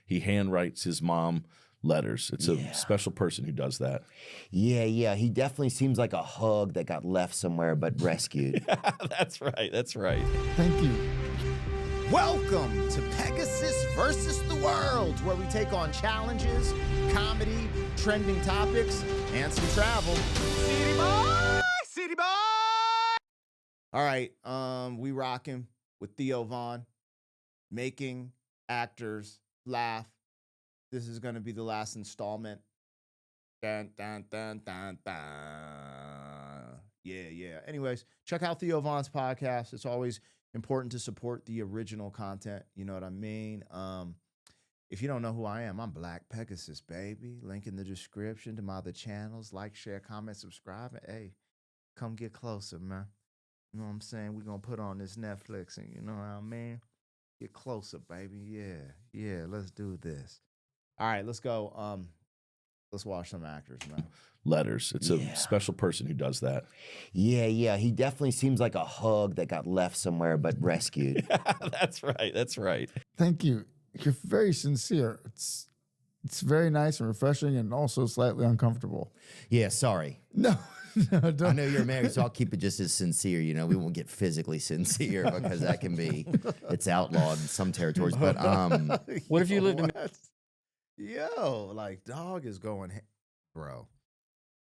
He handwrites his mom letters. It's a special person who does that. Yeah. He definitely seems like a hug that got left somewhere but rescued. That's right. That's right. Thank you. Welcome to Pegasus versus the World, where we take on challenges, comedy, trending topics, and some travel. City boy! City boy! All right, we rocking with Theo Von Making, actors, laugh. This is gonna be the last installment. Dun, dun, dun, dun, dun. Yeah. Anyways, check out Theo Von's podcast. It's always important to support the original content. You know what I mean? If you don't know who I am, I'm Black Pegasus, baby. Link in the description to my other channels. Like, share, comment, subscribe. And hey, come get closer, man. You know what I'm saying? We're going to put on this Netflix and you know what I mean? Get closer, baby. Yeah. Let's do this. All right, let's go. Let's watch some actors, man. Letters. It's a special person who does that. Yeah. He definitely seems like a hug that got left somewhere but rescued. That's right. That's right. Thank you. You're very sincere. It's very nice and refreshing and also slightly uncomfortable. Yeah, sorry. No, don't. I know you're married, so I'll keep it just as sincere. You know, we won't get physically sincere because that can be, it's outlawed in some territories. But What if you lived in... Yo, like, dog is going, bro.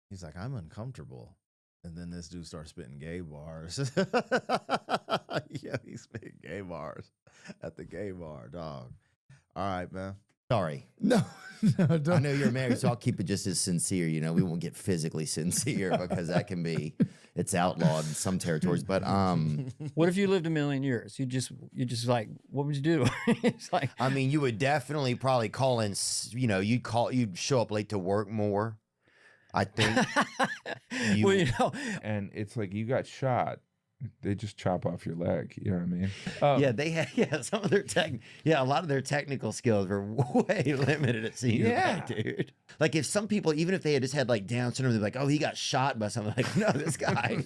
He's like, I'm uncomfortable. And then this dude starts spitting gay bars. Yeah, he's spitting gay bars at the gay bar, dog. All right, man. sorry. No, don't. I know you're married, so I'll keep it just as sincere. You know, we won't get physically sincere because that can be, it's outlawed in some territories. But What if you lived a million years? You just like, what would you do? It's like, I mean, you would definitely probably call in. You know, you'd show up late to work more. I think. well, you know, And it's like you got shot. They just chop off your leg. You know what I mean? Yeah, they had some of their a lot of their technical skills were way limited at senior high, dude. Like if some people, even if they had just had like Down syndrome, they'd be like, oh, he got shot by something. Like, no, this guy,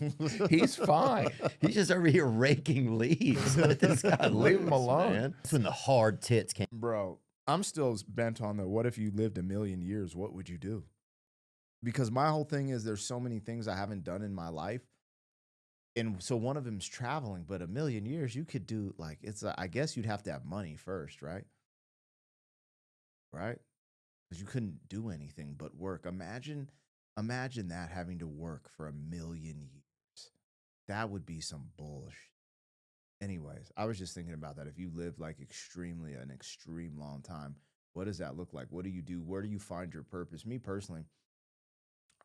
He's fine. he's just over here raking leaves. Let this guy Leave him loose, alone. man. That's when the hard tits came. Bro, I'm still bent on the what if you lived a million years, what would you do? Because my whole thing is there's so many things I haven't done in my life. And so one of them's traveling, but a million years you could do like I guess you'd have to have money first, right? Right? Because you couldn't do anything but work. Imagine that having to work for a million years. That would be some bullshit. Anyways, I was just thinking about that. If you lived like an extreme long time, what does that look like? What do you do? Where do you find your purpose? Me personally,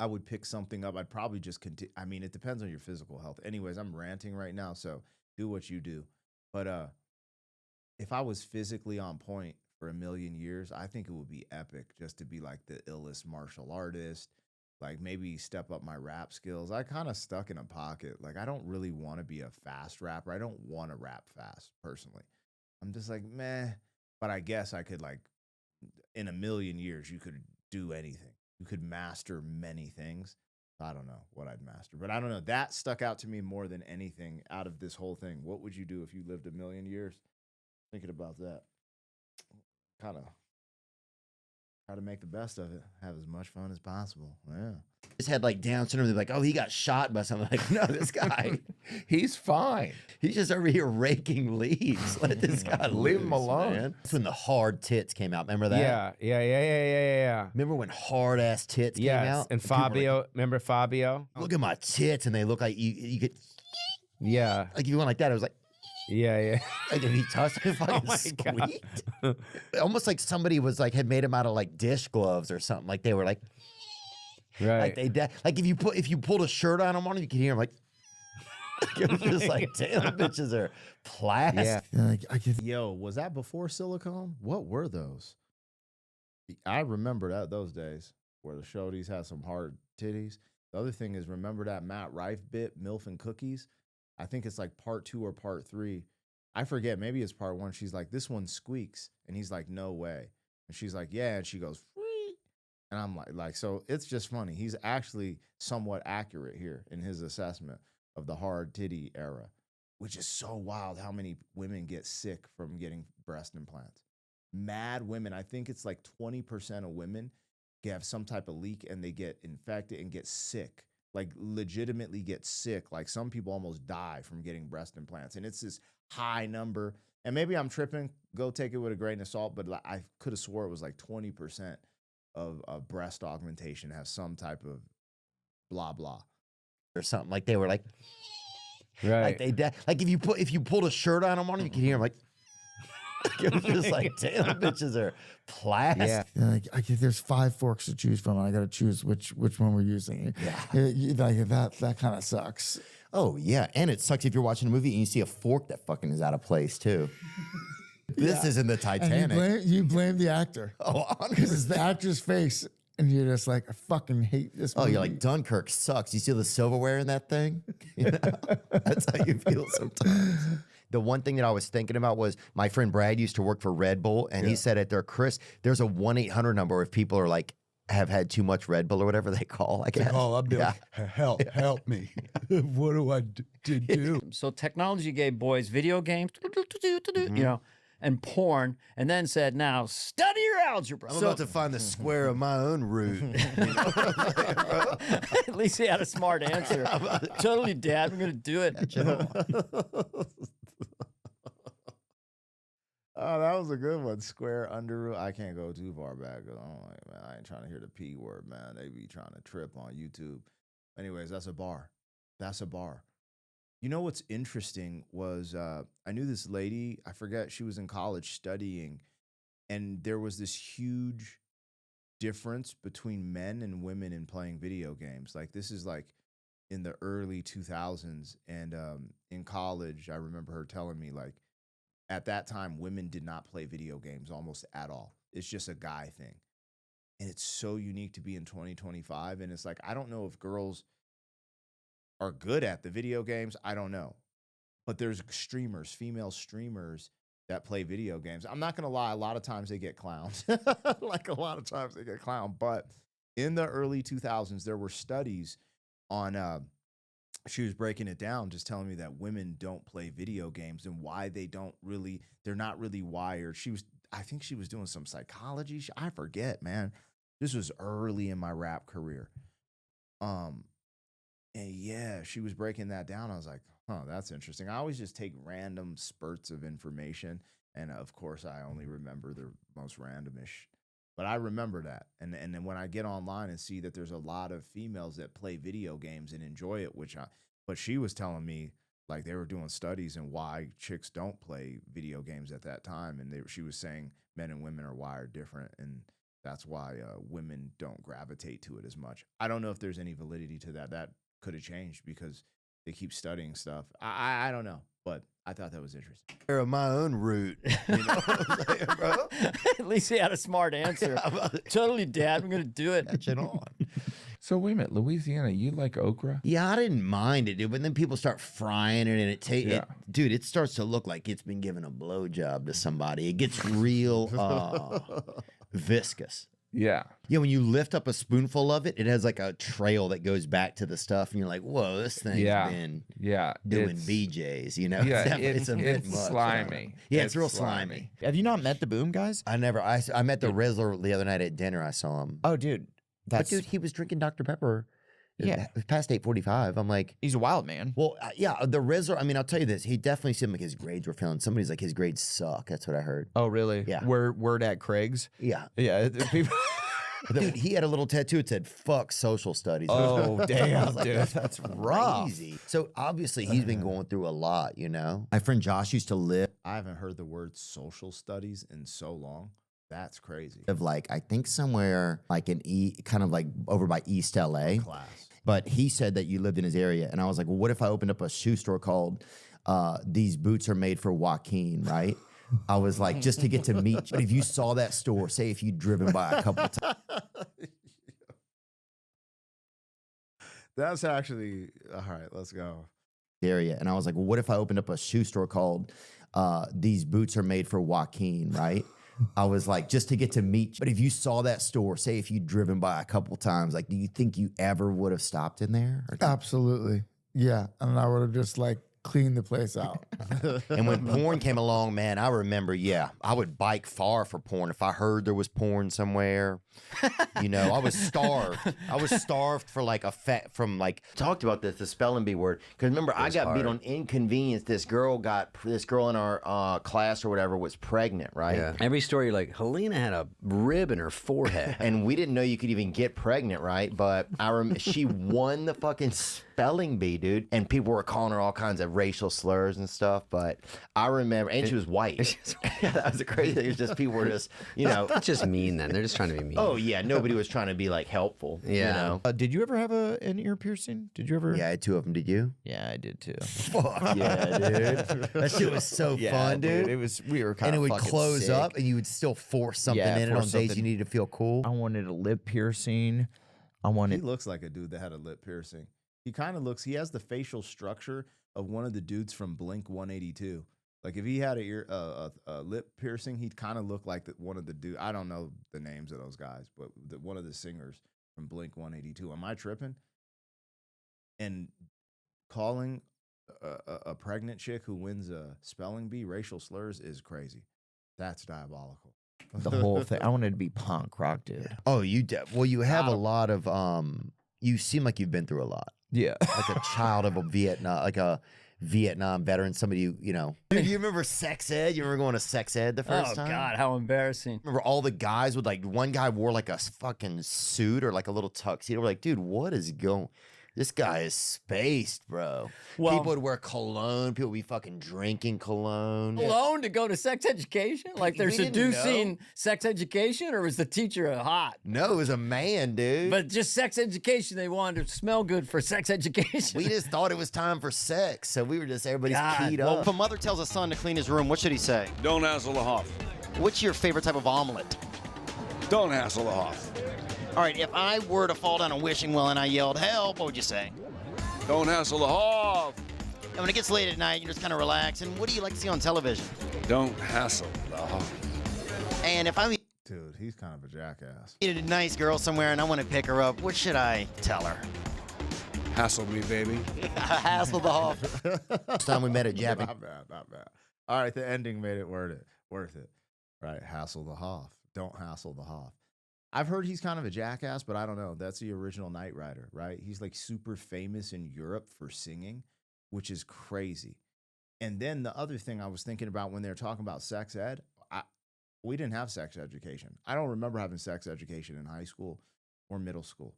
I would pick something up. I'd probably just continue. I mean, it depends on your physical health. Anyways, I'm ranting right now, so do what you do. But if I was physically on point for a million years, I think it would be epic just to be like the illest martial artist, like maybe step up my rap skills. I kind of stuck in a pocket. Like, I don't really want to be a fast rapper. I don't want to rap fast, personally. I'm just like, meh. But I guess I could, like, in a million years, you could do anything. You could master many things. I don't know what I'd master, but I don't know. That stuck out to me more than anything out of this whole thing. What would you do if you lived a million years? Thinking about that. Kind of try to make the best of it. Have as much fun as possible. Yeah. Just had like Down syndrome. They're like, oh, he got shot by something. Like, no, this guy, He's fine. he's just over here raking leaves. Let this guy Leave him loose, alone. man. That's when the hard tits came out. Remember that? Yeah. Remember when hard ass tits came Yes. out? And people were like, Fabio, remember Fabio? look at my tits, and they look like you could Yeah. like if you went like that, it was like Yeah. if he touched it, fucking my squeaked. Almost like somebody was like had made him out of like dish gloves or something. Like they were like Right. like if you pulled a shirt on him, you could hear him like. It was just like, damn, the bitches are plastic. Yeah. Yeah, like, I can. Yo, was that before silicone? What were those? I remember those days where the shorties had some hard titties. The other thing is, remember that Matt Rife bit, MILF and Cookies? I think it's like part 2 or part 3. I forget. Maybe it's part 1. She's like, this one squeaks. And he's like, no way. And she's like, yeah. And she goes, free. And I'm like, so it's just funny. He's actually somewhat accurate here in his assessment of the hard titty era, which is so wild how many women get sick from getting breast implants. mad women. I think it's like 20% of women have some type of leak and they get infected and get sick, like legitimately get sick. Like some people almost die from getting breast implants, and it's this high number. And maybe I'm tripping. Go take it with a grain of salt, but I could have swore it was like 20% of breast augmentation has some type of blah blah. Or something like they were like Right. like if you pulled a shirt on them you could hear them like it was just like damn bitches are plastic. Yeah. Like there's 5 forks to choose from, and I got to choose which one we're using. Like that kind of sucks. Oh yeah, and it sucks if you're watching a movie and you see a fork that fucking is out of place too. This isn't the And Titanic. you blame the actor Oh, because it's the actor's face, and you're just like, I fucking hate this oh, movie. you're like Dunkirk sucks. You see the silverware in that thing? You know? That's how you feel sometimes. The one thing that I was thinking about was my friend Brad used to work for Red Bull, and he said at their there's a 1-800 number if people are like have had too much Red Bull or whatever they call. I guess. Call up, help me. What do I do? So technology gave boys video games, you know, and porn, and then said, now study your algebra. I'm So about to find the square of my own root. at least he had a smart answer. Totally, Dad, we're going to do it. Oh, that was a good one. Square under root. I can't go too far back. I'm like, man, I ain't trying to hear the P word, man. They be trying to trip on YouTube. Anyways, that's a bar. That's a bar. You know what's interesting was I knew this lady, I forget, she was in college studying, and there was this huge difference between men and women in playing video games. Like this is like in the early 2000s, and in college, I remember her telling me like at that time, women did not play video games almost at all. It's just a guy thing. And it's so unique to be in 2025. And it's like, I don't know if girls are good at the video games. I don't know. But there's streamers, female streamers that play video games. I'm not going to lie. A lot of times they get clowned. Like a lot of times they get clowned. But in the early 2000s, there were studies on, she was breaking it down, just telling me that women don't play video games and why they're not really wired. I think she was doing some psychology. I forget, man. This was early in my rap career. And yeah, she was breaking that down. I was like, huh, that's interesting. I always just take random spurts of information. And of course, I only remember the most randomish. But I remember that. And then when I get online and see that there's a lot of females that play video games and enjoy it, but she was telling me like they were doing studies and why chicks don't play video games at that time. And she was saying men and women are wired different. And that's why women don't gravitate to it as much. I don't know if there's any validity to that. That could have changed because they keep studying stuff. I don't know, but I thought that was interesting. Square of my own root. You know what I'm saying, bro? At least he had a smart answer. Totally, Dad, we're going to do it. Catch it on. So wait a minute, Louisiana, you like okra? Yeah, I didn't mind it, dude. But then people start frying it, and dude, it starts to look like it's been given a blowjob to somebody. It gets real viscous. Yeah. Yeah, when you lift up a spoonful of it, it has like a trail that goes back to the stuff, and you're like, "Whoa, this thing's been doing BJs." You know? Yeah, it's a bit it's much. slimy. Yeah, it's real slimy. Have you not met the Boom guys? I met the Rizzler the other night at dinner. I saw him. Oh, dude. But dude, he was drinking Dr. Pepper. Yeah. It was past 8:45. I'm like, He's a wild man. well, yeah, the Rizzler. I mean, I'll tell you this. He definitely seemed like his grades were failing. Somebody's like, his grades suck. That's what I heard. Oh, really? Yeah. Word at Craig's? Yeah. Yeah. People. Dude, he had a little tattoo. It said, fuck social studies. Oh, I damn, was like, dude. That's rough. crazy. So obviously he's been going through a lot, you know? My friend Josh used to live I haven't heard the word social studies in so long. That's crazy. like, I think somewhere like kind of like over by East LA. Class. But he said that you lived in his area. And I was like, well, what if I opened up a shoe store called These Boots Are Made for Joaquin, right? I was like, just to get to meet you. But if you saw that store, say if you'd driven by a couple of times. That's actually all right. Let's go. Area. And I was like, well, what if I opened up a shoe store called These Boots Are Made for Joaquin, right? I was like, just to get to meet you. But if you saw that store, say if you'd driven by a couple times, like, do you think you ever would have stopped in there? Absolutely. Yeah. And I would have just like clean the place out. And when porn came along, man, I remember, I would bike far for porn. If I heard there was porn somewhere, I was starved. I was starved for like talked about the spelling bee word. Because remember, I got beat on inconvenience. This girl in our class or whatever was pregnant, right? Yeah. Every story, like, Helena had a rib in her forehead. And we didn't know you could even get pregnant, right? But she won the fucking spelling bee, dude. And people were calling her all kinds of racial slurs and stuff. But I remember, and she was white. That was the crazy thing. It was just people were just, That's just mean then. They're just trying to be mean. Oh, yeah. Nobody was trying to be like helpful. Yeah. Did you ever have an ear piercing? Did you ever? Yeah, I had 2 of them. Did you? Yeah, I did too. Fuck yeah, dude. That shit was so fun, dude. It was. We were kind And of. it would close up, and you would still force something in it on days you needed to feel cool. I wanted a lip piercing. He looks like a dude that had a lip piercing. He has the facial structure of one of the dudes from Blink 182. Like if he had a lip piercing, he'd kind of look like one of the dude. I don't know the names of those guys, but one of the singers from Blink 182. Am I tripping? And calling a pregnant chick who wins a spelling bee racial slurs is crazy. That's diabolical. The whole thing. I wanted to be punk rock, dude. Oh, you have a lot of you seem like you've been through a lot. Yeah. Like a child of a Vietnam veteran, somebody Dude, you remember sex ed? You remember going to sex ed the first time? Oh God, how embarrassing! Remember all the guys would one guy wore like a fucking suit or like a little tuxedo. We're like, dude, what is going? This guy is spaced, bro. Well, people would wear cologne. People would be fucking drinking cologne. Alone to go to sex education? Like they're We didn't seducing sex education, or was the teacher hot? No, it was a man, dude. But just sex education, they wanted to smell good for sex education. We just thought it was time for sex, so we were just everybody's keyed Well, up. if a mother tells a son to clean his room, what should he say? Don't hassle the Hoff. What's your favorite type of omelet? Don't hassle the Hoff. All right, if I were to fall down a wishing well and I yelled help, what would you say? Don't hassle the Hoff. And when it gets late at night, you're just kind of relaxing. What do you like to see on television? Don't hassle the Hoff. And if I'm Dude, he's kind of a jackass. meeting a nice girl somewhere and I want to pick her up, what should I tell her? Hassle me, baby. Hassle the Hoff. First time we met at Japan. Not bad, not bad. All right, the ending made it worth it. Right, hassle the Hoff. Don't hassle the Hoff. I've heard he's kind of a jackass, but I don't know. That's the original Knight Rider, right? He's like super famous in Europe for singing, which is crazy. And then the other thing I was thinking about when they were talking about sex ed, we didn't have sex education. I don't remember having sex education in high school or middle school.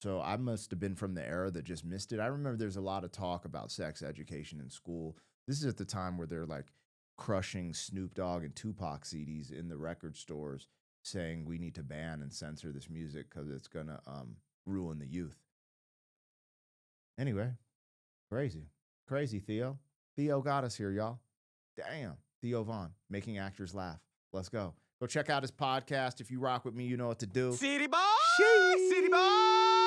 So I must have been from the era that just missed it. I remember there's a lot of talk about sex education in school. This is at the time where they're like crushing Snoop Dogg and Tupac CDs in the record stores, saying we need to ban and censor this music because it's going to ruin the youth. Anyway, crazy, Theo. Theo got us here, y'all. Damn. Theo Von, making actors laugh. Let's go. Go check out his podcast. If you rock with me, you know what to do. City Boy! City Boy!